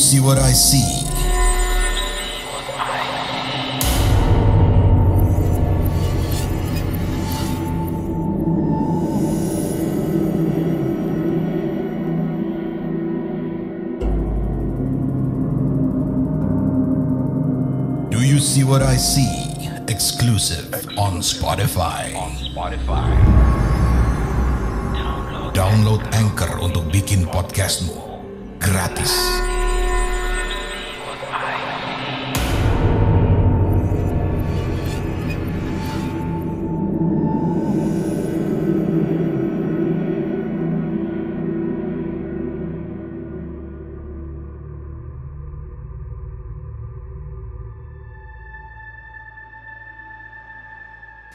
see what I see? Do you see what I see? Exclusive on Spotify. Download Anchor untuk bikin podcastmu gratis.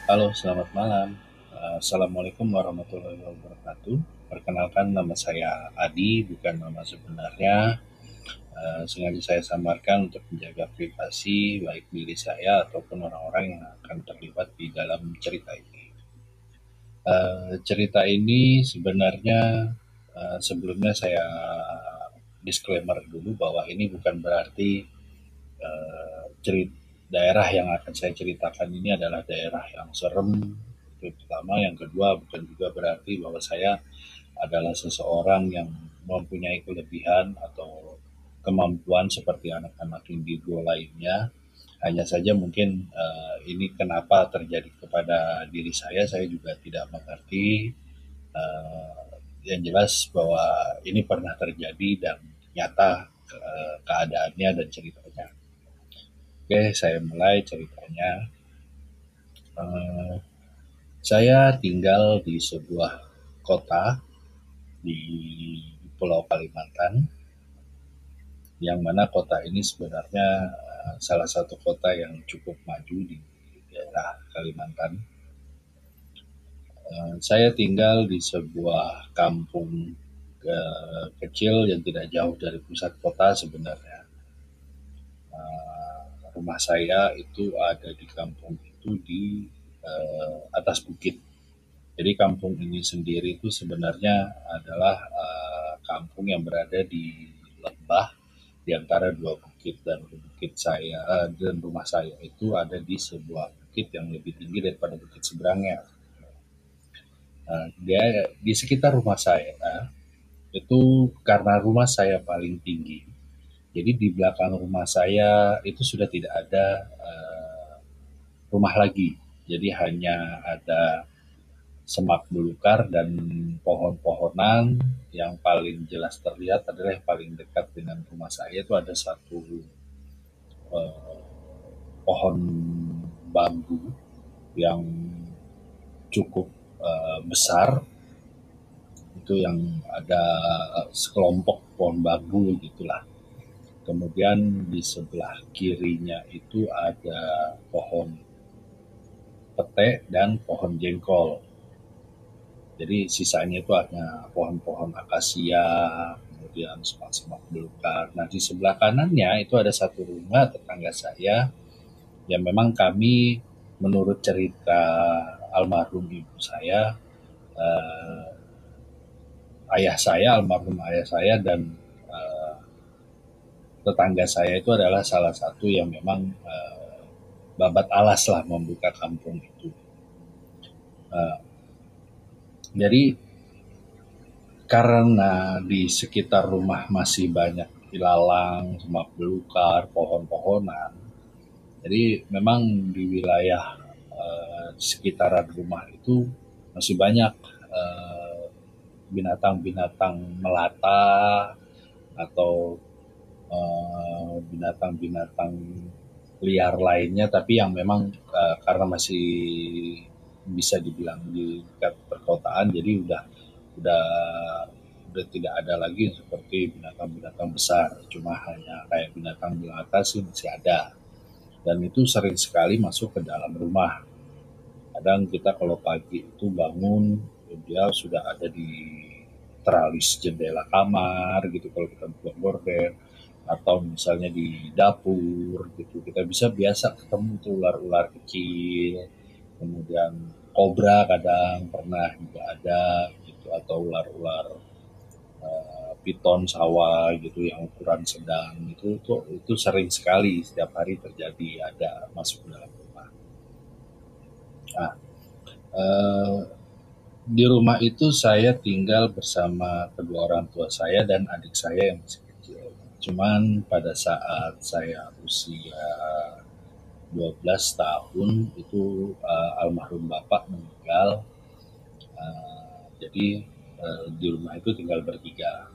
Halo, selamat malam. Assalamualaikum warahmatullahi wabarakatuh. Perkenalkan, nama saya Adi, bukan nama sebenarnya. Sengaja saya samarkan untuk menjaga privasi baik diri saya ataupun orang-orang yang akan terlibat di dalam cerita ini. Cerita ini sebenarnya sebelumnya saya disclaimer dulu bahwa ini bukan berarti daerah yang akan saya ceritakan ini adalah daerah yang serem. Itu pertama. Yang kedua, bukan juga berarti bahwa saya adalah seseorang yang mempunyai kelebihan atau kemampuan seperti anak-anak indigo lainnya. Hanya saja mungkin ini kenapa terjadi kepada diri saya juga tidak mengerti. Yang jelas bahwa ini pernah terjadi dan nyata keadaannya dan ceritanya. Oke, saya mulai ceritanya. Saya tinggal di sebuah kota di Pulau Kalimantan, yang mana kota ini sebenarnya salah satu kota yang cukup maju di daerah Kalimantan. Saya tinggal di sebuah kampung kecil yang tidak jauh dari pusat kota sebenarnya. Rumah saya itu ada di kampung itu di atas bukit. Jadi kampung ini sendiri itu sebenarnya adalah kampung yang berada di lembah di antara dua bukit, dan bukit saya dan rumah saya itu ada di sebuah bukit yang lebih tinggi daripada bukit seberangnya. Dia di sekitar rumah saya itu, karena rumah saya paling tinggi, jadi di belakang rumah saya itu sudah tidak ada rumah lagi. Jadi hanya ada semak belukar dan pohon-pohonan. Yang paling jelas terlihat adalah yang paling dekat dengan rumah saya itu ada satu pohon bambu yang cukup besar. Itu yang ada sekelompok pohon bambu gitulah. Kemudian di sebelah kirinya itu ada pohon pete dan pohon jengkol. Jadi sisanya itu hanya pohon-pohon akasia, kemudian semak-semak belukar. Nah, di sebelah kanannya itu ada satu rumah tetangga saya yang memang kami, menurut cerita almarhum ibu saya, almarhum ayah saya dan tetangga saya itu adalah salah satu yang memang babat alas lah membuka kampung itu. Jadi karena di sekitar rumah masih banyak ilalang, semak belukar, pohon-pohonan, jadi memang di wilayah sekitaran rumah itu masih banyak binatang-binatang melata atau binatang-binatang liar lainnya, tapi yang memang karena masih bisa dibilang di dekat perkotaan, jadi udah tidak ada lagi seperti binatang-binatang besar, cuma hanya kayak binatang melata sih masih ada, dan itu sering sekali masuk ke dalam rumah. Kadang kita kalau pagi itu bangun, dia sudah ada di teralis jendela kamar gitu kalau kita buka gorden, atau misalnya di dapur gitu, kita biasa ketemu tuh ular-ular kecil, kemudian kobra kadang pernah juga ada gitu, atau ular-ular piton sawah gitu yang ukuran sedang itu sering sekali setiap hari terjadi ada masuk dalam rumah. Nah, eh, di rumah itu saya tinggal bersama kedua orang tua saya dan adik saya yang masih kecil. Cuman pada saat saya usia 12 tahun itu almarhum bapak meninggal. Jadi di rumah itu tinggal bertiga.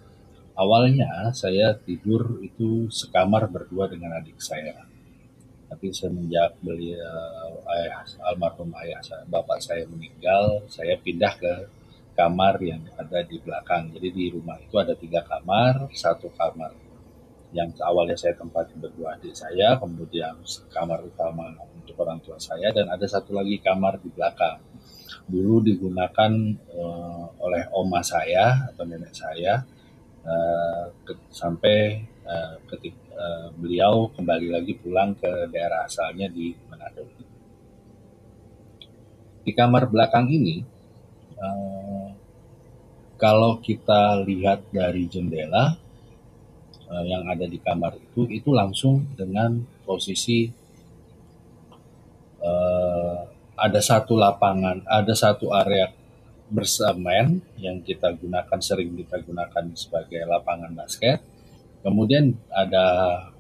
Awalnya saya tidur itu sekamar berdua dengan adik saya. Tapi semenjak beliau almarhum ayah saya, bapak saya meninggal, saya pindah ke kamar yang ada di belakang. Jadi di rumah itu ada 3 kamar, satu kamar yang awalnya saya tempati berdua adik saya, kemudian kamar utama untuk orang tua saya, dan ada satu lagi kamar di belakang. Dulu digunakan oleh oma saya atau nenek saya sampai ketika beliau kembali lagi pulang ke daerah asalnya di Manado. Di kamar belakang ini, kalau kita lihat dari jendela yang ada di kamar itu langsung dengan posisi ada satu lapangan, ada satu area bersemen yang kita gunakan, sering kita gunakan sebagai lapangan basket. Kemudian ada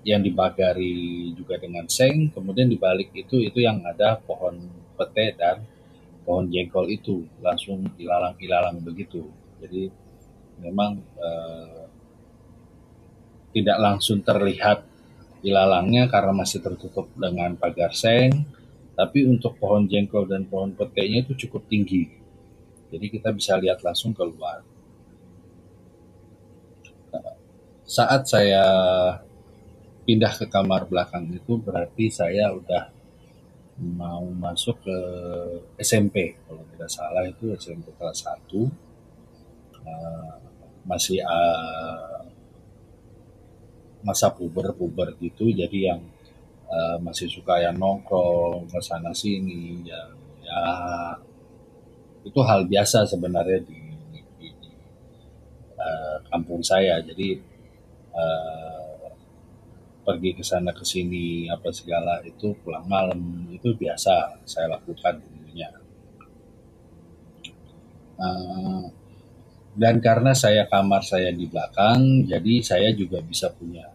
yang dibagari juga dengan seng, kemudian di balik itu yang ada pohon pete dan pohon jengkol itu langsung ilalang-ilalang begitu. Jadi memang tidak langsung terlihat ilalangnya karena masih tertutup dengan pagar seng, tapi untuk pohon jengkol dan pohon petenya itu cukup tinggi. Jadi kita bisa lihat langsung keluar. Saat saya pindah ke kamar belakang itu berarti saya udah mau masuk ke SMP. Kalau tidak salah itu SMP kelas 1. Masih masa puber-puber gitu, jadi yang masih suka yang nongkrong ke sana sini ya itu hal biasa sebenarnya di kampung saya. Jadi pergi ke sana ke sini apa segala itu pulang malam itu biasa saya lakukan dulunya. Dan karena kamar saya di belakang, jadi saya juga bisa punya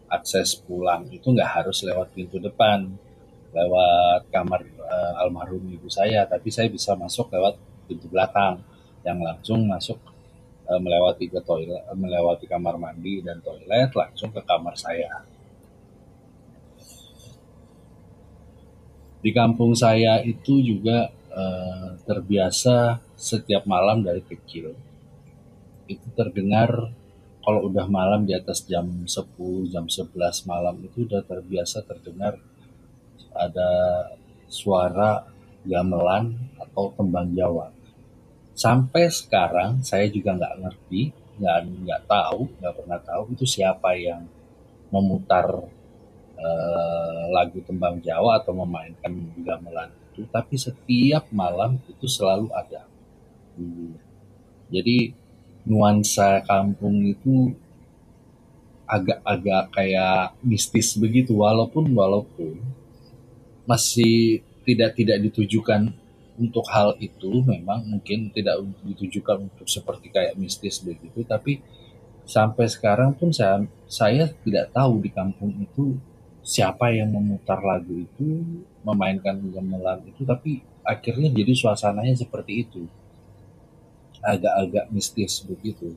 akses pulang itu nggak harus lewat pintu depan, lewat kamar almarhum ibu saya, tapi saya bisa masuk lewat pintu belakang yang langsung masuk melewati ke toilet, melewati kamar mandi dan toilet langsung ke kamar saya. Di kampung saya itu juga terbiasa setiap malam dari kecil itu terdengar kalau udah malam di atas jam 10, jam 11 malam itu udah terbiasa terdengar ada suara gamelan atau tembang Jawa. Sampai sekarang saya juga nggak ngerti, nggak tahu, nggak pernah tahu itu siapa yang memutar lagu tembang Jawa atau memainkan gamelan itu. Tapi setiap malam itu selalu ada. Jadi nuansa kampung itu agak-agak kayak mistis begitu, walaupun masih tidak ditujukan untuk hal itu, memang mungkin tidak ditujukan untuk seperti kayak mistis begitu, tapi sampai sekarang pun saya tidak tahu di kampung itu siapa yang memutar lagu itu, memainkan gamelan itu, tapi akhirnya jadi suasananya seperti itu, agak-agak mistis begitu.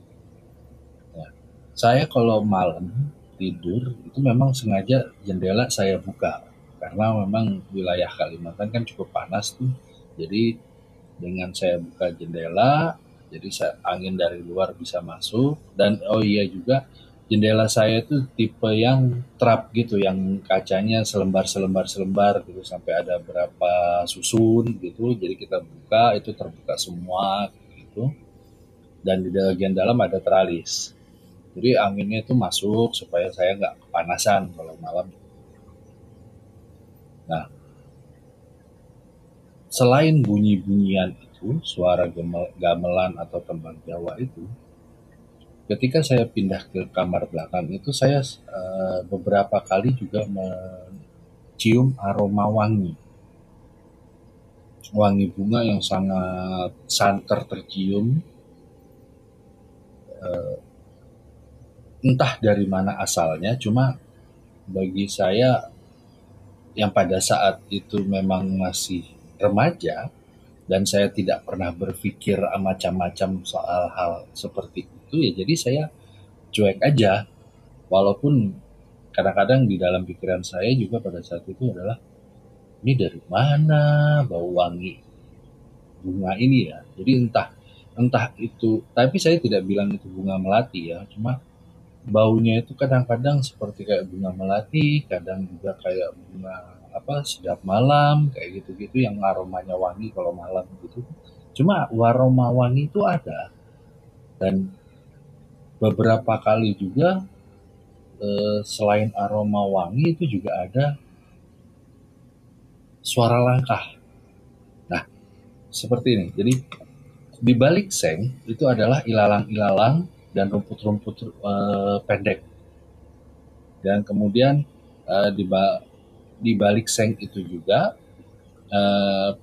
Ya. Saya kalau malam tidur itu memang sengaja jendela saya buka karena memang wilayah Kalimantan kan cukup panas tuh. Jadi dengan saya buka jendela, jadi angin dari luar bisa masuk dan oh iya juga jendela saya itu tipe yang trap gitu, yang kacanya selembar gitu sampai ada berapa susun gitu. Jadi kita buka itu terbuka semua gitu. Dan di bagian dalam ada teralis. Jadi anginnya itu masuk supaya saya nggak kepanasan kalau malam. Nah, selain bunyi-bunyian itu, suara gamelan atau tembang Jawa itu ketika saya pindah ke kamar belakang itu saya beberapa kali juga mencium aroma wangi, wangi bunga yang sangat santer tercium, entah dari mana asalnya, cuma bagi saya yang pada saat itu memang masih remaja dan saya tidak pernah berpikir macam-macam soal hal seperti itu, ya jadi saya cuek aja. Walaupun kadang-kadang di dalam pikiran saya juga pada saat itu adalah, ini dari mana bau wangi bunga ini ya. Jadi entah entah itu, tapi saya tidak bilang itu bunga melati ya, cuma baunya itu kadang-kadang seperti kayak bunga melati, kadang juga kayak bunga apa sedap malam kayak gitu-gitu yang aromanya wangi kalau malam gitu. Cuma aroma wangi itu ada, dan beberapa kali juga selain aroma wangi itu juga ada suara langkah. Nah, seperti ini. Jadi di balik seng itu adalah ilalang-ilalang dan rumput-rumput pendek. Dan kemudian di balik seng itu juga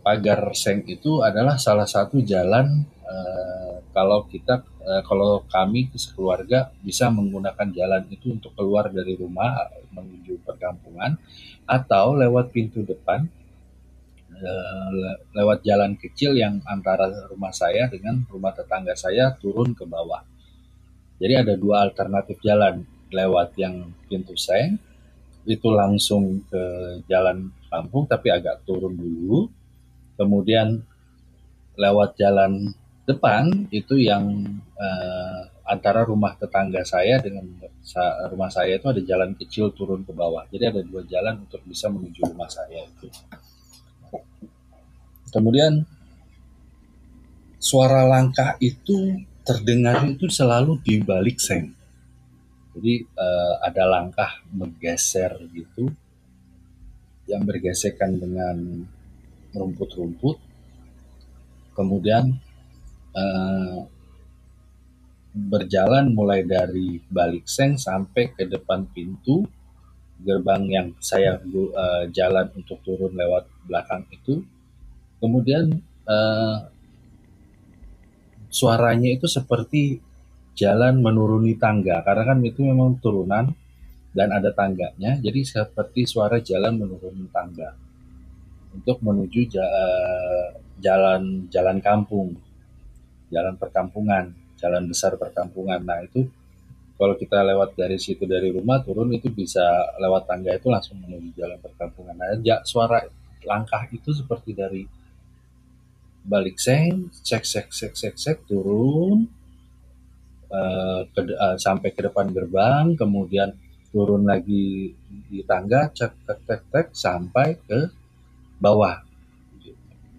pagar seng itu adalah salah satu jalan kalau kami sekeluarga bisa menggunakan jalan itu untuk keluar dari rumah menuju perkampungan, atau lewat pintu depan, lewat jalan kecil yang antara rumah saya dengan rumah tetangga saya turun ke bawah. Jadi ada dua alternatif jalan, lewat yang pintu seng itu langsung ke jalan kampung tapi agak turun dulu, kemudian lewat jalan depan itu yang antara rumah tetangga saya dengan rumah saya itu ada jalan kecil turun ke bawah. Jadi ada dua jalan untuk bisa menuju rumah saya itu. Kemudian suara langkah itu terdengar itu selalu di balik seng. Jadi ada langkah bergeser gitu, yang bergesekan dengan rumput-rumput. Kemudian berjalan mulai dari balik seng sampai ke depan pintu gerbang yang saya jalan untuk turun lewat belakang itu. Kemudian suaranya itu seperti jalan menuruni tangga, karena kan itu memang turunan dan ada tangganya, jadi seperti suara jalan menuruni tangga untuk menuju jalan kampung, jalan perkampungan, jalan besar perkampungan. Nah itu kalau kita lewat dari situ dari rumah turun itu bisa lewat tangga itu langsung menuju jalan perkampungan. Nah suara langkah itu seperti dari balik seng, sek sek sek sek sek turun sampai ke depan gerbang, kemudian turun lagi di tangga, cek tek tek tek sampai ke bawah.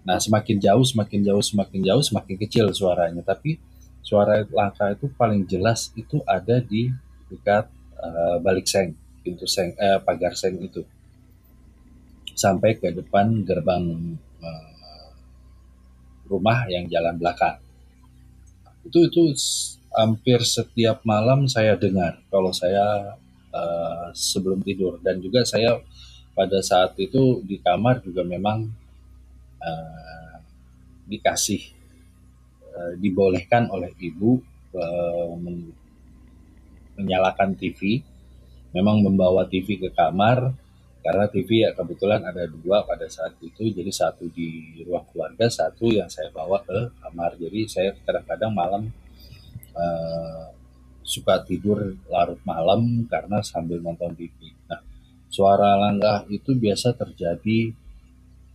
Nah semakin jauh, semakin jauh, semakin jauh, semakin kecil suaranya. Tapi suara langkah itu paling jelas itu ada di dekat balik seng, pintu seng, pagar seng itu, sampai ke depan gerbang rumah yang jalan belakang. Itu hampir setiap malam saya dengar kalau saya sebelum tidur, dan juga saya pada saat itu di kamar juga memang dikasih dibolehkan oleh ibu menyalakan TV, memang membawa TV ke kamar karena TV ya kebetulan ada dua pada saat itu, jadi satu di ruang keluarga, satu yang saya bawa ke kamar. Jadi saya kadang-kadang malam suka tidur larut malam karena sambil nonton TV. Nah, suara langkah itu biasa terjadi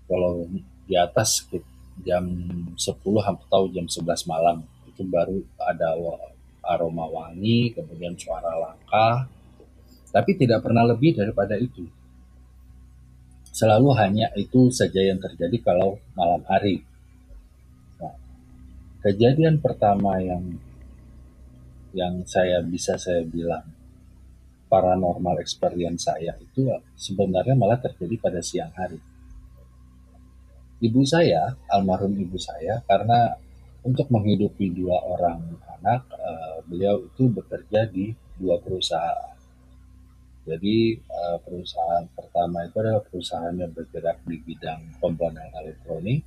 kalau di atas jam 10 atau jam 11 malam. Itu baru ada aroma wangi, kemudian suara langkah. Tapi tidak pernah lebih daripada itu. Selalu hanya itu saja yang terjadi kalau malam hari. Nah, kejadian pertama yang saya bilang paranormal experience saya itu sebenarnya malah terjadi pada siang hari. Ibu saya, almarhum ibu saya, karena untuk menghidupi dua orang anak, beliau itu bekerja di dua perusahaan. Jadi perusahaan pertama itu adalah perusahaan yang bergerak di bidang komponen elektronik.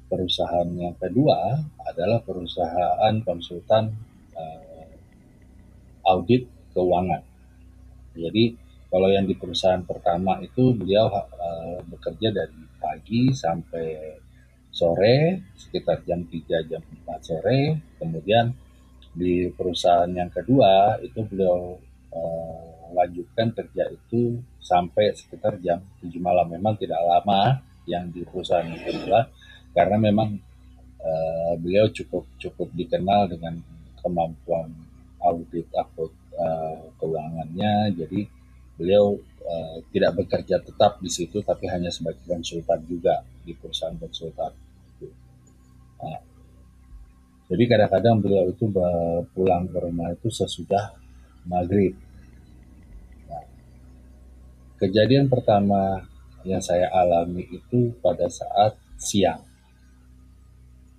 Perusahaan yang kedua adalah perusahaan konsultan uh, audit keuangan. Jadi kalau yang di perusahaan pertama itu beliau bekerja dari pagi sampai sore, sekitar jam 3 jam 4 sore. Kemudian di perusahaan yang kedua itu beliau lanjutkan kerja itu sampai sekitar jam 7 malam. Memang tidak lama yang di perusahaan yang kedua karena memang beliau cukup cukup dikenal dengan kemampuan audit keuangannya. Jadi beliau tidak bekerja tetap di situ, tapi hanya sebagai konsultan juga di perusahaan konsultan. Nah, jadi kadang-kadang beliau itu pulang ke rumah itu sesudah maghrib. Nah, kejadian pertama yang saya alami itu pada saat siang.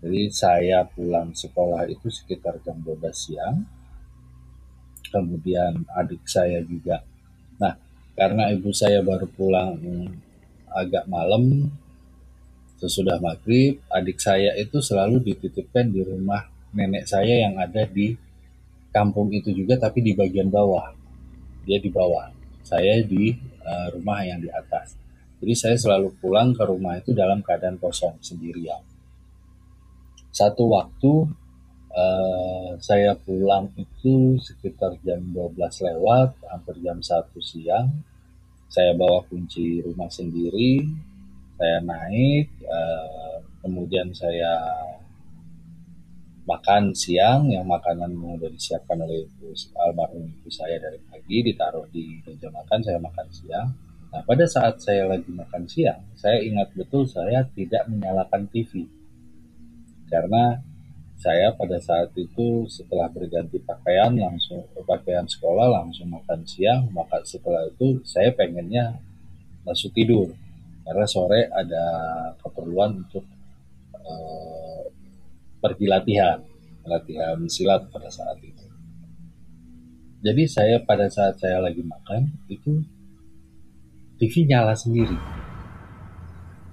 Jadi saya pulang sekolah itu sekitar jam 12 siang. Kemudian adik saya juga. Nah, karena ibu saya baru pulang agak malam, sesudah maghrib, adik saya itu selalu dititipkan di rumah nenek saya yang ada di kampung itu juga, tapi di bagian bawah. Dia di bawah. Saya di rumah yang di atas. Jadi saya selalu pulang ke rumah itu dalam keadaan kosong, sendirian. Satu waktu saya pulang itu sekitar jam 12 lewat, hampir jam 1 siang. Saya bawa kunci rumah sendiri, saya naik, kemudian saya makan siang, yang makanan sudah disiapkan oleh almarhum ibu saya dari pagi, ditaruh di meja makan, saya makan siang. Nah, pada saat saya lagi makan siang, saya ingat betul saya tidak menyalakan TV. Karena saya pada saat itu setelah berganti pakaian langsung pakaian sekolah langsung makan siang, maka setelah itu saya pengennya langsung tidur karena sore ada keperluan untuk eh, pergi latihan silat pada saat itu. Jadi saya pada saat saya lagi makan itu TV nyala sendiri.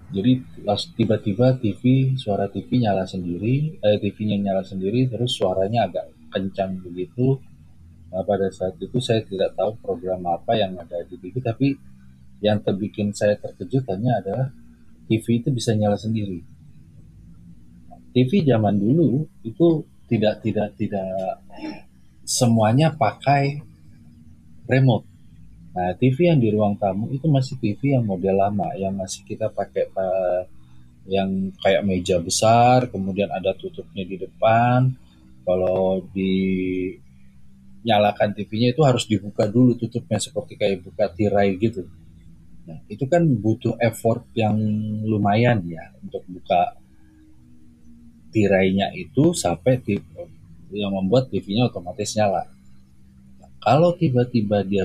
Jadi tiba-tiba suara TV nyala sendiri, TV-nya nyala sendiri, terus suaranya agak kencang begitu. Nah, pada saat itu saya tidak tahu program apa yang ada di TV, tapi yang terbikin saya terkejut hanya adalah TV itu bisa nyala sendiri. TV zaman dulu itu tidak semuanya pakai remote. Nah, TV yang di ruang tamu itu masih TV yang model lama, yang masih kita pakai yang kayak meja besar, kemudian ada tutupnya di depan. Kalau dinyalakan TV-nya itu harus dibuka dulu tutupnya seperti kayak buka tirai gitu. Nah, itu kan butuh effort yang lumayan ya untuk buka tirainya itu sampai yang membuat TV-nya otomatis nyala. Nah, kalau tiba-tiba dia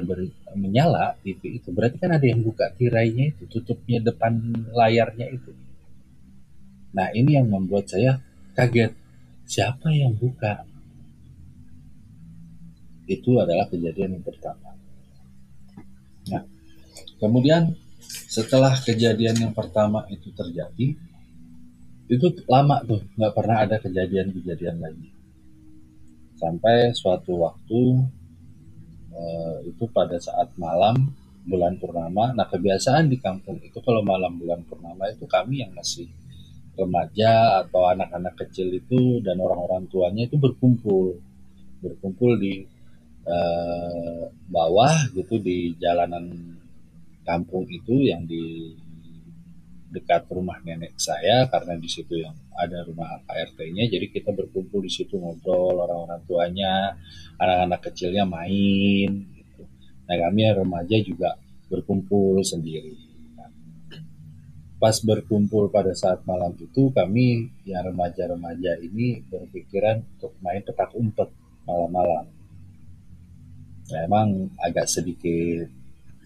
menyala TV itu berarti kan ada yang buka tirainya itu, tutupnya depan layarnya itu. Nah, ini yang membuat saya kaget. Siapa yang buka? Itu adalah kejadian yang pertama. Nah, kemudian setelah kejadian yang pertama itu terjadi, itu lama tuh, nggak pernah ada kejadian-kejadian lagi. Sampai suatu waktu itu pada saat malam bulan purnama. Nah, kebiasaan di kampung itu kalau malam bulan purnama itu kami yang masih remaja atau anak-anak kecil itu dan orang-orang tuanya itu berkumpul di bawah gitu di jalanan kampung itu yang di dekat rumah nenek saya karena di situ yang ada rumah ART-nya, jadi kita berkumpul di situ ngobrol orang-orang tuanya, anak-anak kecilnya main gitu. Nah, kami yang remaja juga berkumpul sendiri. Nah, pas berkumpul pada saat malam itu kami yang remaja-remaja ini berpikiran untuk main petak umpet malam-malam. Nah, emang agak sedikit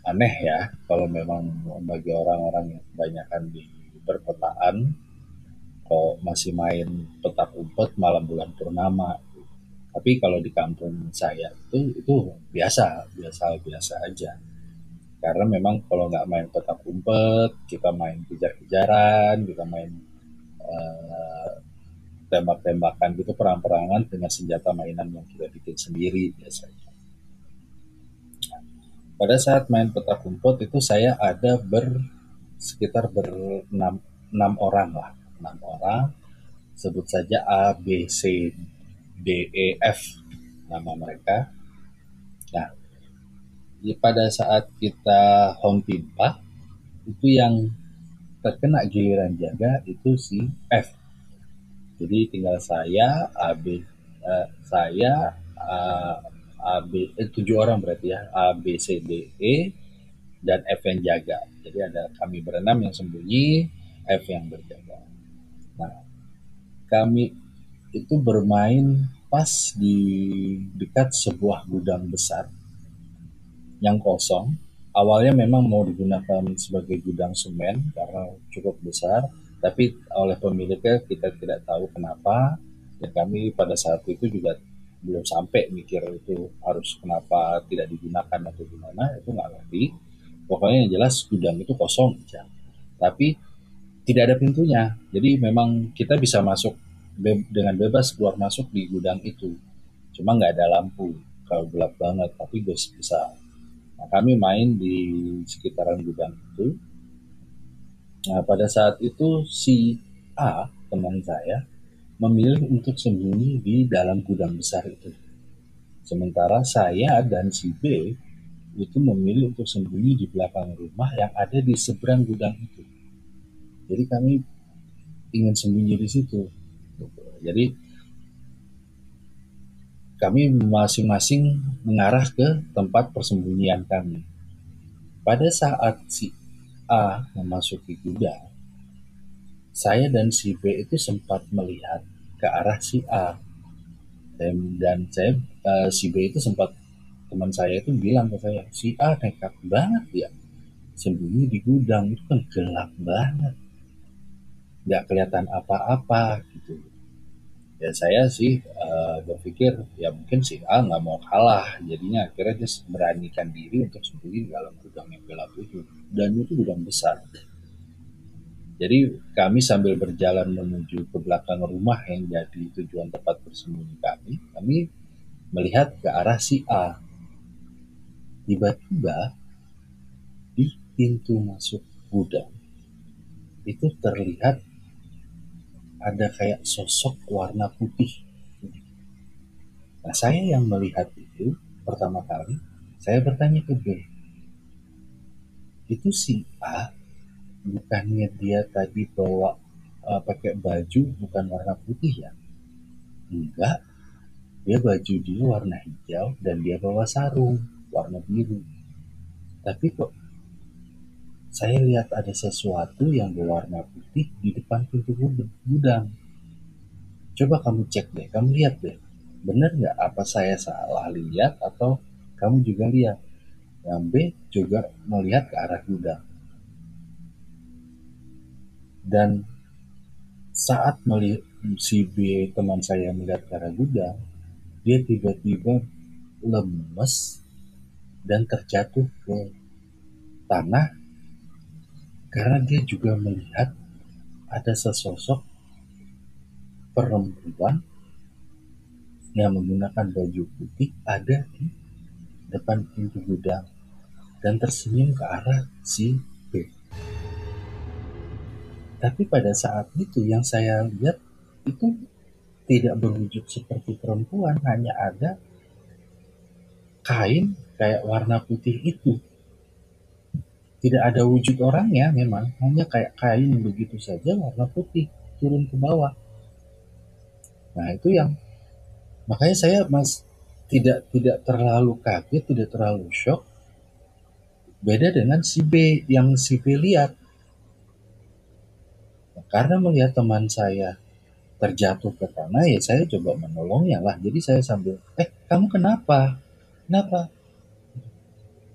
aneh ya kalau memang bagi orang-orang yang kebanyakan di perkotaan kok masih main petak umpet malam bulan purnama. Tapi kalau di kampung saya itu biasa, biasa aja. Karena memang kalau nggak main petak umpet, kita main kejar-kejaran, kita main eh, tembak-tembakan gitu, perang-perangan dengan senjata mainan yang kita bikin sendiri biasanya. Pada saat main petak umpet itu saya ada sekitar berenam enam orang lah, enam orang. Sebut saja A, B, C, D, E, F nama mereka. Nah, pada saat kita home timpa itu yang terkena giliran jaga itu si F. Jadi tinggal saya, AB, saya, AB, 7 orang berarti ya, A, B, C, D, E, dan F yang jaga. Jadi ada kami berenam yang sembunyi, F yang berjaga. Nah, kami itu bermain pas di dekat sebuah gudang besar yang kosong. Awalnya memang mau digunakan sebagai gudang semen karena cukup besar, tapi oleh pemiliknya kita tidak tahu kenapa. Dan kami pada saat itu juga belum sampai mikir itu harus kenapa tidak digunakan atau gimana, itu nggak ngerti. Pokoknya yang jelas gudang itu kosong aja. Tapi tidak ada pintunya, jadi memang kita bisa masuk dengan bebas keluar masuk di gudang itu. Cuma nggak ada lampu, kalau gelap banget, tapi bisa. Nah, kami main di sekitaran gudang itu. Nah, pada saat itu si A, teman saya, memilih untuk sembunyi di dalam gudang besar itu. Sementara saya dan si B itu memilih untuk sembunyi di belakang rumah yang ada di seberang gudang itu. Jadi kami ingin sembunyi di situ. Jadi kami masing-masing mengarah ke tempat persembunyian kami. Pada saat si A memasuki gudang, saya dan si B itu sempat melihat ke arah si A. Dan saya, si B itu sempat, teman saya itu bilang ke saya, si A nekat banget ya, sembunyi di gudang itu kan gelap banget, nggak kelihatan apa-apa gitu. Ya saya sih berpikir ya mungkin si A nggak mau kalah, jadinya akhirnya dia beranikan diri untuk sembunyi di dalam gudang yang gelap itu, dan itu gudang besar. Jadi kami sambil berjalan menuju ke belakang rumah yang jadi tujuan tempat bersembunyi kami melihat ke arah si A. Tiba-tiba di pintu masuk gudang itu terlihat ada kayak sosok warna putih. Nah, saya yang melihat itu pertama kali, saya bertanya ke B, itu si A bukannya dia tadi bawa pakai baju bukan warna putih ya? Enggak, dia baju dia warna hijau dan dia bawa sarung warna biru. Tapi kok saya lihat ada sesuatu yang berwarna putih di depan pintu gudang. Coba kamu cek deh, kamu lihat deh. Benar nggak apa saya salah lihat atau kamu juga lihat? Yang B juga melihat ke arah gudang. Dan saat melihat si B teman saya melihat ke arah gudang, dia tiba-tiba lemes dan terjatuh ke tanah karena dia juga melihat ada sesosok perempuan yang menggunakan baju putih ada di depan pintu gudang dan tersenyum ke arah si B. Tapi pada saat itu yang saya lihat itu tidak berwujud seperti perempuan, hanya ada kain kayak warna putih itu. Tidak ada wujud orangnya memang, hanya kayak kain begitu saja warna putih turun ke bawah. Nah, itu yang makanya saya tidak terlalu kaget, tidak terlalu shock. Beda dengan si B yang si B lihat. Nah, karena melihat teman saya terjatuh ke tanah, ya saya coba menolongnya lah. Jadi saya sambil, kamu kenapa? Kenapa?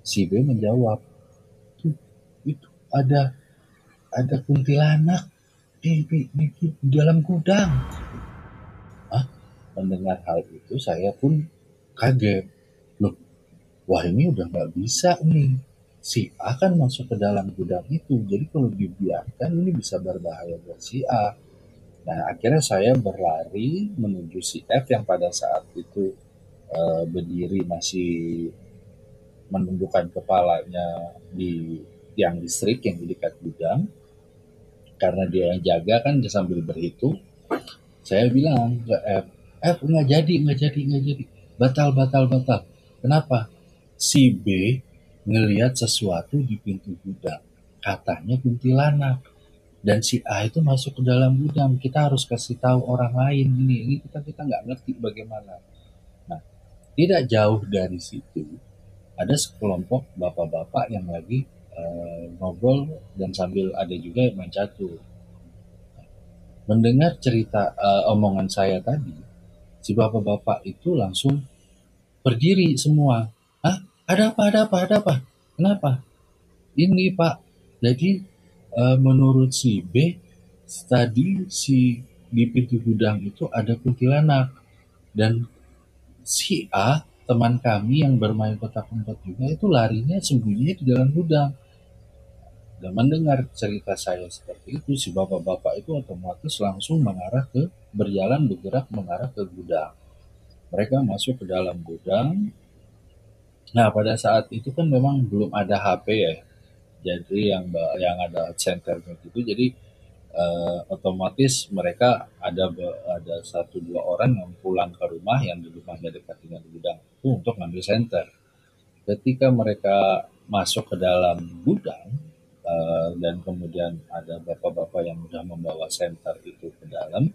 Si B menjawab, tuh itu ada kuntilanak di dalam gudang. Hah? Mendengar hal itu saya pun kaget. Loh, wah ini udah nggak bisa nih. Si A kan masuk ke dalam gudang itu, jadi kalau dibiarkan ini bisa berbahaya buat si A. Nah, akhirnya saya berlari menuju si F yang pada saat itu berdiri masih menundukkan kepalanya di tiang listrik yang di dekat gudang. Karena dia yang jaga kan dia sambil berhitung. Saya bilang ke F, F nggak jadi, batal, batal, batal. Kenapa? Si B ngelihat sesuatu di pintu gudang, katanya kuntilanak. Dan si A itu masuk ke dalam gudang. Kita harus kasih tahu orang lain ini kita kita nggak ngerti bagaimana. Nah, tidak jauh dari situ ada sekelompok bapak-bapak yang lagi ngobrol dan sambil ada juga yang main catur. Mendengar cerita omongan saya tadi, si bapak-bapak itu langsung berdiri semua. Hah? Ada apa? Ada apa? Ada apa? Kenapa? Ini Pak. Jadi menurut si B, tadi si di pintu gudang itu ada kuntilanak dan si A teman kami yang bermain petak umpet juga itu larinya sembunyi di dalam gudang. Dan mendengar cerita saya seperti itu, si bapak-bapak itu otomatis langsung bergerak mengarah ke gudang. Mereka masuk ke dalam gudang. Nah, pada saat itu kan memang belum ada HP ya. Jadi yang ada centernya gitu. Jadi otomatis mereka ada satu dua orang yang pulang ke rumah yang di rumahnya dekat dengan gudang itu untuk ngambil senter. Ketika mereka masuk ke dalam gudang dan kemudian ada bapak-bapak yang sudah membawa senter itu ke dalam,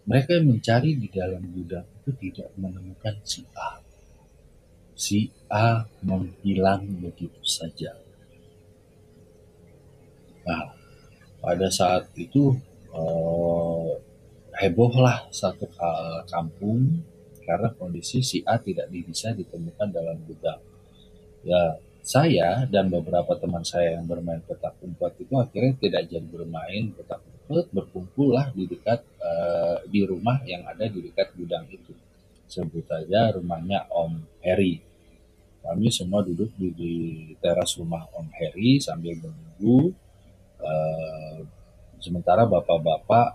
mereka mencari di dalam gudang itu tidak menemukan si A. Si A menghilang begitu saja. Nah, pada saat itu eh, hebohlah satu kampung karena kondisi si A tidak bisa ditemukan dalam gudang. Ya, saya dan beberapa teman saya yang bermain petak umpet itu akhirnya tidak jadi bermain petak umpet, berkumpullah di rumah yang ada di dekat gudang itu. Sebut saja rumahnya Om Heri. Kami semua duduk di teras rumah Om Heri sambil menunggu. eh, Sementara bapak-bapak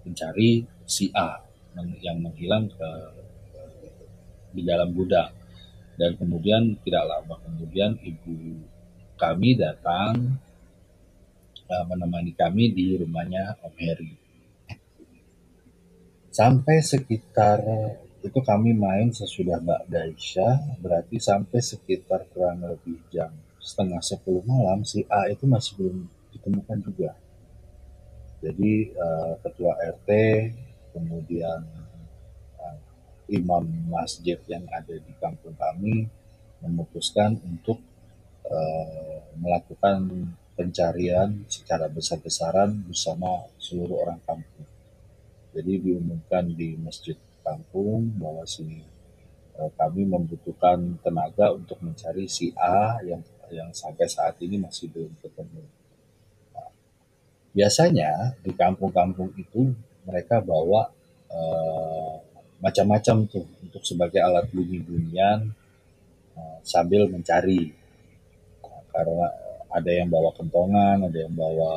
mencari si A yang menghilang di dalam gudang. Dan kemudian tidak lama kemudian ibu kami datang menemani kami di rumahnya Om Heri. Sampai sekitar itu kami main sesudah Ba'da Isya, berarti sampai sekitar kurang lebih jam setengah 10 malam si A itu masih belum ditemukan juga. Jadi ketua RT, kemudian uh, imam masjid yang ada di kampung kami memutuskan untuk melakukan pencarian secara besar-besaran bersama seluruh orang kampung. Jadi diumumkan di masjid kampung bahwa kami membutuhkan tenaga untuk mencari si A yang sampai saat ini masih belum ketemu. Biasanya di kampung-kampung itu mereka bawa eh, macam-macam tuh untuk sebagai alat bunyi-bunyian sambil mencari. Karena ada yang bawa kentongan, ada yang bawa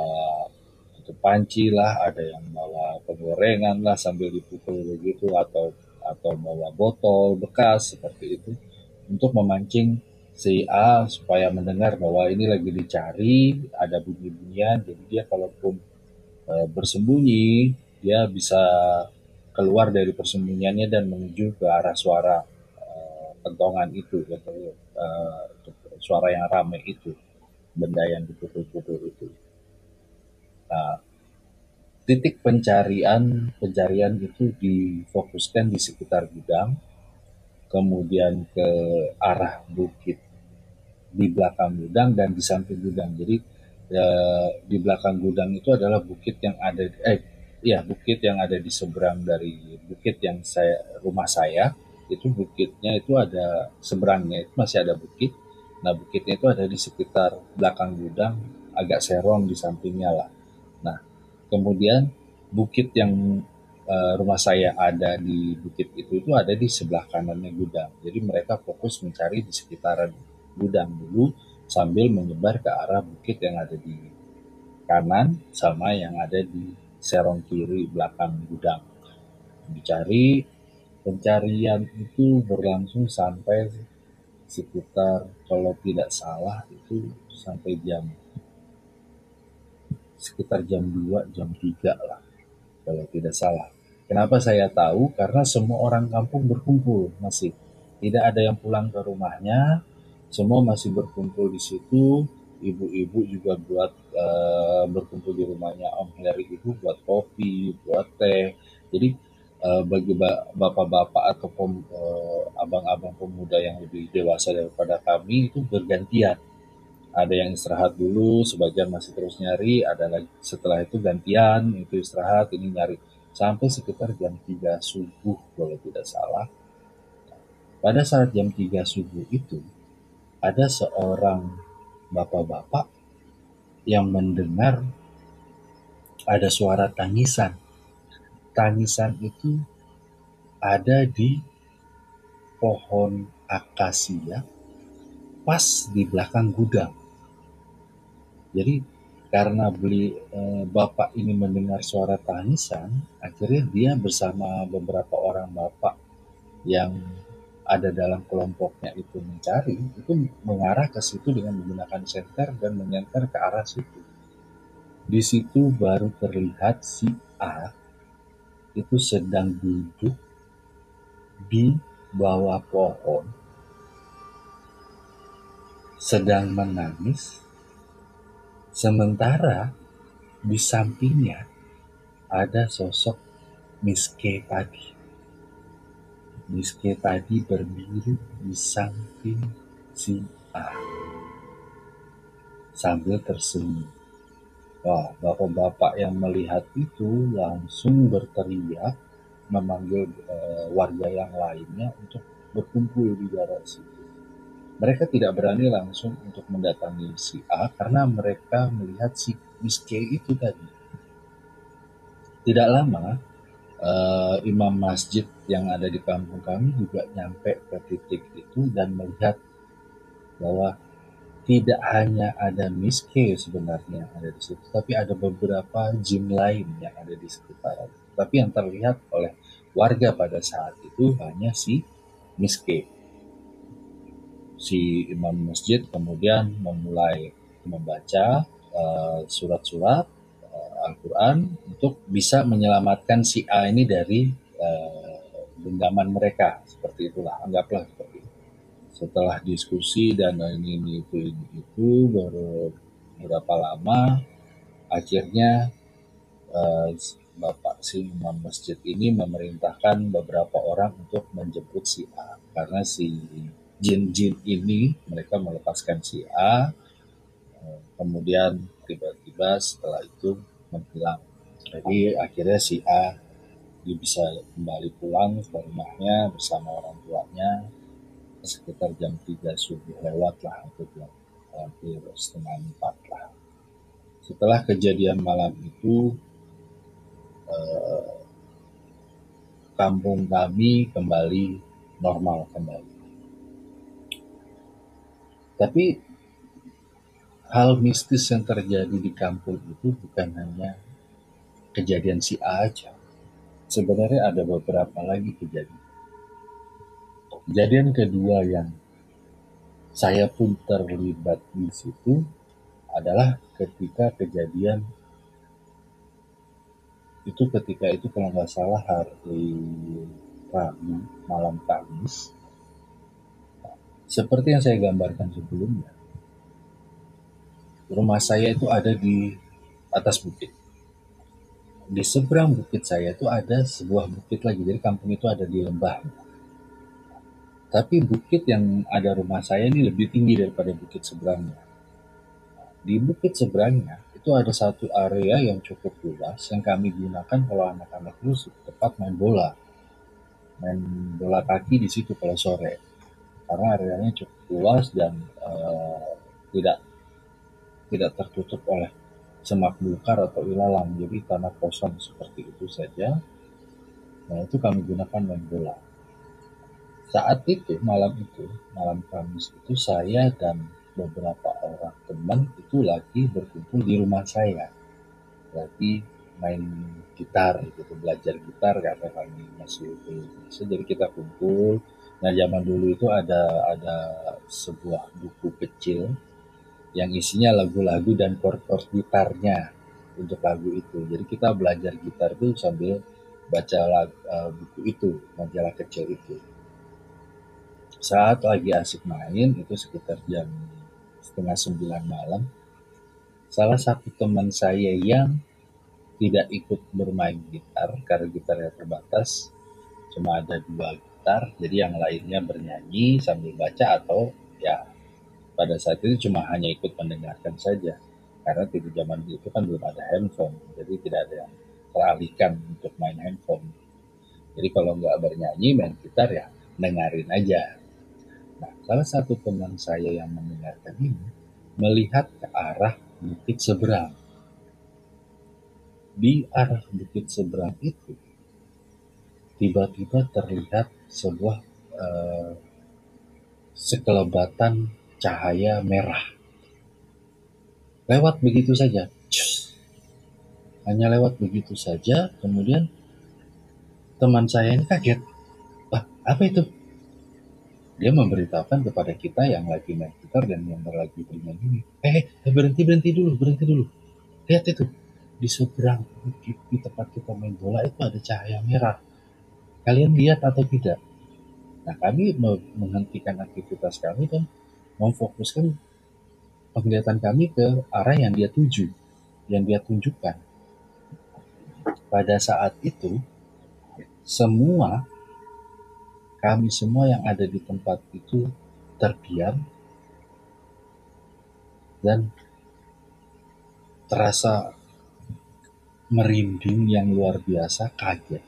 tutup panci lah, ada yang bawa penggorengan lah sambil dipukul begitu atau bawa botol bekas seperti itu untuk memancing si A supaya mendengar bahwa ini lagi dicari, ada bunyi-bunyian, jadi dia kalaupun bersembunyi, dia bisa keluar dari persembunyiannya dan menuju ke arah suara kentongan itu, atau suara yang ramai itu, benda yang dipukul-pukul itu. Nah, titik pencarian itu difokuskan di sekitar gudang, kemudian ke arah bukit di belakang gudang dan di samping gudang. Jadi di belakang gudang itu adalah bukit yang ada bukit yang ada di seberang dari bukit yang rumah saya. Itu bukitnya itu ada seberangnya itu masih ada bukit. Nah, bukitnya itu ada di sekitar belakang gudang, agak serong di sampingnya lah. Nah, kemudian bukit yang rumah saya ada di bukit itu ada di sebelah kanannya gudang. Jadi mereka fokus mencari di sekitaran gudang dulu sambil menyebar ke arah bukit yang ada di kanan sama yang ada di serong kiri belakang gudang. Dicari, pencarian itu berlangsung sampai sekitar kalau tidak salah itu sampai sekitar jam 2 jam 3 lah kalau tidak salah. Kenapa saya tahu? Karena semua orang kampung berkumpul masih. Tidak ada yang pulang ke rumahnya, semua masih berkumpul di situ. Ibu-ibu juga berkumpul di rumahnya Om Heri itu buat kopi, buat teh. Jadi bagi bapak-bapak atau abang-abang pemuda yang lebih dewasa daripada kami itu bergantian. Ada yang istirahat dulu, sebagian masih terus nyari, ada lagi setelah itu gantian, itu istirahat, ini nyari. Sampai sekitar jam 3 subuh kalau tidak salah. Pada saat jam 3 subuh itu, ada seorang bapak-bapak yang mendengar ada suara tangisan. Tangisan itu ada di pohon akasia pas di belakang gudang. Jadi karena bapak ini mendengar suara tangisan, akhirnya dia bersama beberapa orang bapak yang ada dalam kelompoknya itu mencari, itu mengarah ke situ dengan menggunakan senter dan menyenter ke arah situ. Di situ baru terlihat si A itu sedang duduk di bawah pohon, sedang menangis, sementara di sampingnya ada sosok Miss K tadi. Miss K tadi berdiri di samping si A sambil tersenyum. Wah, bapak-bapak yang melihat itu langsung berteriak memanggil warga yang lainnya untuk berkumpul di daerah situ. Mereka tidak berani langsung untuk mendatangi si A karena mereka melihat si Miss K itu tadi. Tidak lama, imam masjid yang ada di kampung kami juga nyampe ke titik itu dan melihat bahwa tidak hanya ada Miss K sebenarnya yang ada di situ, tapi ada beberapa jin lain yang ada di sekitaran. Tapi yang terlihat oleh warga pada saat itu hanya si Miss K. Si imam masjid kemudian memulai membaca surat-surat Al-Quran untuk bisa menyelamatkan si A ini dari genggaman mereka. Seperti itulah, anggaplah seperti itu. Setelah diskusi dan ini itu baru berapa lama akhirnya eh, Bapak si imam masjid ini memerintahkan beberapa orang untuk menjemput si A karena si jin-jin ini mereka melepaskan si A, kemudian tiba-tiba setelah itu menghilang. Jadi akhirnya si A dia bisa kembali pulang ke rumahnya bersama orang tuanya sekitar jam 3 subuh lewat lah, atau jam hampir setengah 4 lah. Setelah kejadian malam itu, eh, kampung kami kembali normal kembali. Tapi hal mistis yang terjadi di kampung itu bukan hanya kejadian si A aja. Sebenarnya ada beberapa lagi kejadian. Kejadian kedua yang saya pun terlibat di situ adalah ketika itu kalau nggak salah hari Rabu malam Kamis, seperti yang saya gambarkan sebelumnya, rumah saya itu ada di atas bukit. Di seberang bukit saya itu ada sebuah bukit lagi, jadi kampung itu ada di lembah. Tapi bukit yang ada rumah saya ini lebih tinggi daripada bukit seberangnya. Di bukit seberangnya itu ada satu area yang cukup luas yang kami gunakan kalau anak-anak itu tempat main bola kaki di situ kalau sore. Karena areanya cukup luas dan tidak tidak tertutup oleh semak belukar atau ilalang, jadi tanah kosong seperti itu saja. Nah, itu kami gunakan main bola. Saat itu, malam Kamis itu saya dan beberapa orang teman itu lagi berkumpul di rumah saya. Lagi main gitar gitu, belajar gitar karena kami masih belum bisa. Jadi kita kumpul. Nah, zaman dulu itu ada sebuah buku kecil yang isinya lagu-lagu dan chord-chord gitarnya untuk lagu itu. Jadi kita belajar gitar itu sambil baca buku itu, majalah kecil itu. Saat lagi asik main, itu sekitar jam setengah 9 malam, salah satu teman saya yang tidak ikut bermain gitar, karena gitarnya terbatas, cuma ada 2 gitar, jadi yang lainnya bernyanyi sambil baca atau ya pada saat itu cuma hanya ikut mendengarkan saja. Karena di zaman itu kan belum ada handphone, jadi tidak ada yang teralihkan untuk main handphone. Jadi kalau nggak bernyanyi, main gitar ya dengarin aja. Nah, salah satu teman saya yang mendengarkan ini melihat ke arah bukit seberang. Di arah bukit seberang itu tiba-tiba terlihat sebuah eh, sekelebatan cahaya merah lewat begitu saja. Hanya lewat begitu saja, kemudian teman saya ini kaget. "Ah, apa itu?" Dia memberitahukan kepada kita yang lagi main gitar dan yang lagi bernyanyi ini. Berhenti dulu, berhenti dulu. Lihat itu, di seberang di tempat kita main bola itu ada cahaya merah. Kalian lihat atau tidak?" Nah, kami menghentikan aktivitas kami dan memfokuskan penglihatan kami ke arah yang dia tuju, yang dia tunjukkan. Pada saat itu, semua kami semua yang ada di tempat itu terdiam dan terasa merinding yang luar biasa, kaget.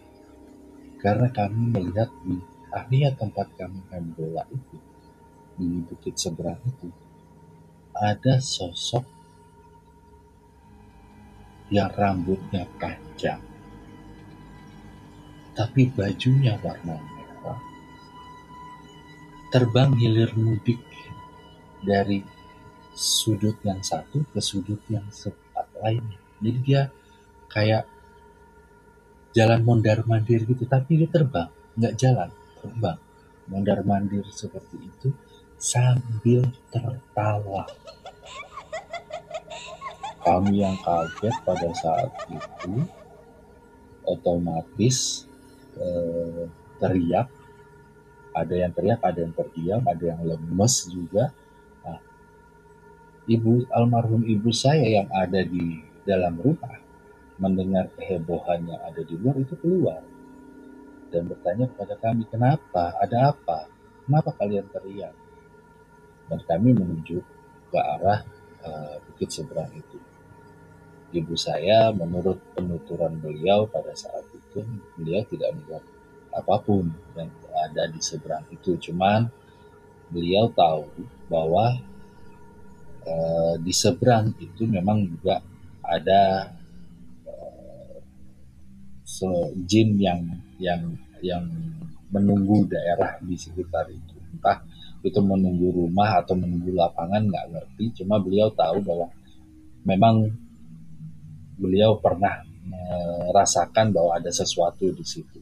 Karena kami melihat di area tempat kami main bola itu, di bukit seberang itu, ada sosok yang rambutnya panjang, tapi bajunya warna merah, terbang hilir mudik dari sudut yang satu ke sudut yang lainnya. Jadi dia kayak jalan mondar-mandir gitu, tapi dia terbang, nggak jalan, terbang. Mondar-mandir seperti itu sambil tertawa. Kami yang kaget pada saat itu otomatis teriak, ada yang terdiam, ada yang lemes juga. Nah, almarhum ibu saya yang ada di dalam rumah mendengar kehebohan yang ada di luar itu keluar dan bertanya kepada kami, "Kenapa? Ada apa? Kenapa kalian teriak?" Dan kami menunjuk ke arah bukit seberang itu. Ibu saya, menurut penuturan beliau pada saat itu, beliau tidak melihat apapun yang ada di seberang itu. Cuman beliau tahu bahwa di seberang itu memang juga ada jin yang menunggu daerah di sekitar itu. Entah itu menunggu rumah atau menunggu lapangan, nggak ngerti. Cuma beliau tahu bahwa memang beliau pernah merasakan bahwa ada sesuatu di situ.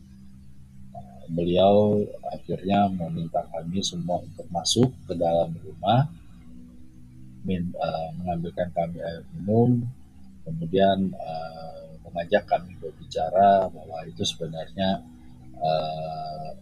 Beliau akhirnya meminta kami semua untuk masuk ke dalam rumah, mengambilkan kami air minum, kemudian mengajak kami berbicara bahwa itu sebenarnya uh,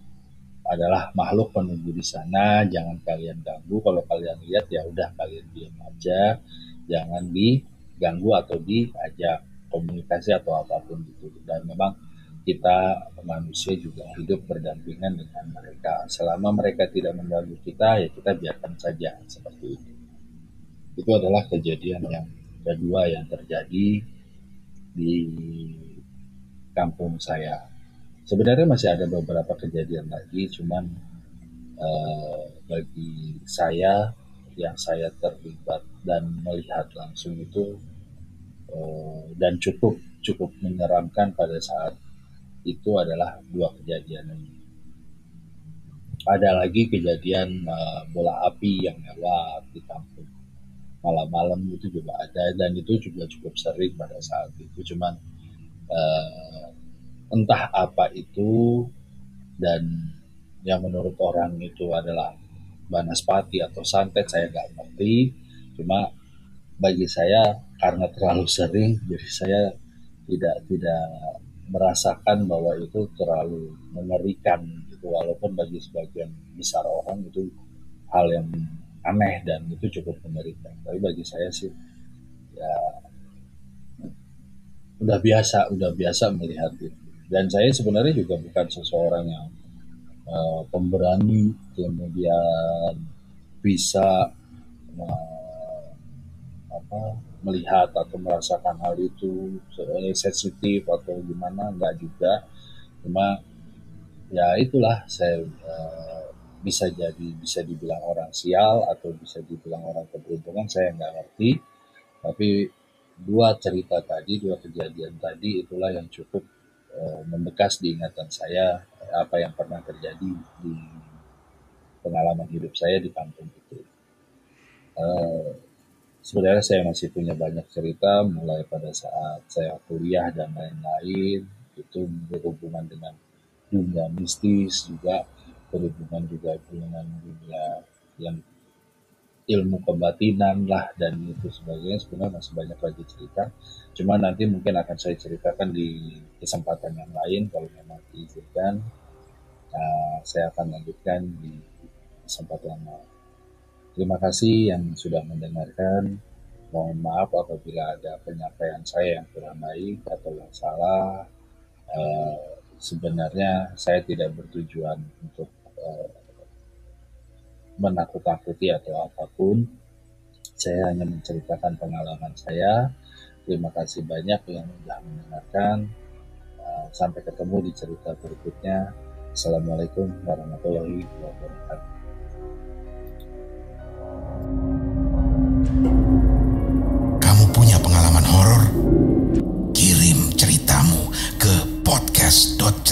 adalah makhluk penunggu di sana, jangan kalian ganggu. Kalau kalian lihat ya udah kalian diam aja, jangan diganggu atau diajak komunikasi atau apapun gitu. Dan memang kita manusia juga hidup berdampingan dengan mereka. Selama mereka tidak mengganggu kita, ya kita biarkan saja seperti itu. Itu adalah kejadian yang kedua yang terjadi di kampung saya. Sebenarnya masih ada beberapa kejadian lagi, cuman bagi saya yang saya terlibat dan melihat langsung itu dan cukup cukup menyeramkan pada saat Itu adalah 2 kejadian ini. Ada lagi kejadian bola api yang lewat di kampung malam-malam, itu juga ada, dan itu juga cukup sering pada saat itu. Cuman entah apa itu, dan yang menurut orang itu adalah banaspati atau santet, saya nggak ngerti. Cuma bagi saya karena terlalu sering, jadi saya tidak merasakan bahwa itu terlalu mengerikan gitu, walaupun bagi sebagian besar orang itu hal yang aneh dan itu cukup mengerikan. Tapi bagi saya sih ya udah biasa melihat itu. Dan saya sebenarnya juga bukan seseorang yang pemberani kemudian bisa uh, melihat atau merasakan hal itu sensitif atau gimana, enggak juga. Cuma ya itulah, saya bisa dibilang orang sial atau bisa dibilang orang keberuntungan, saya nggak ngerti. Tapi dua kejadian tadi itulah yang cukup membekas di ingatan saya, apa yang pernah terjadi di pengalaman hidup saya di kampung itu. Sebenarnya saya masih punya banyak cerita, mulai pada saat saya kuliah dan lain-lain, itu berhubungan dengan dunia mistis juga, berhubungan juga dengan dunia yang ilmu kebatinan lah dan itu sebagainya. Sebenarnya masih banyak lagi cerita, cuma nanti mungkin akan saya ceritakan di kesempatan yang lain kalau memang diizinkan. Saya akan lanjutkan di kesempatan yang lain. Terima kasih yang sudah mendengarkan. Mohon maaf apabila ada penyampaian saya yang kurang baik atau yang salah. Sebenarnya saya tidak bertujuan untuk menakut-nakuti atau apapun. Saya hanya menceritakan pengalaman saya. Terima kasih banyak yang sudah mendengarkan. Sampai ketemu di cerita berikutnya. Assalamualaikum warahmatullahi wabarakatuh. Kamu punya pengalaman horor? Kirim ceritamu ke podcast.cerita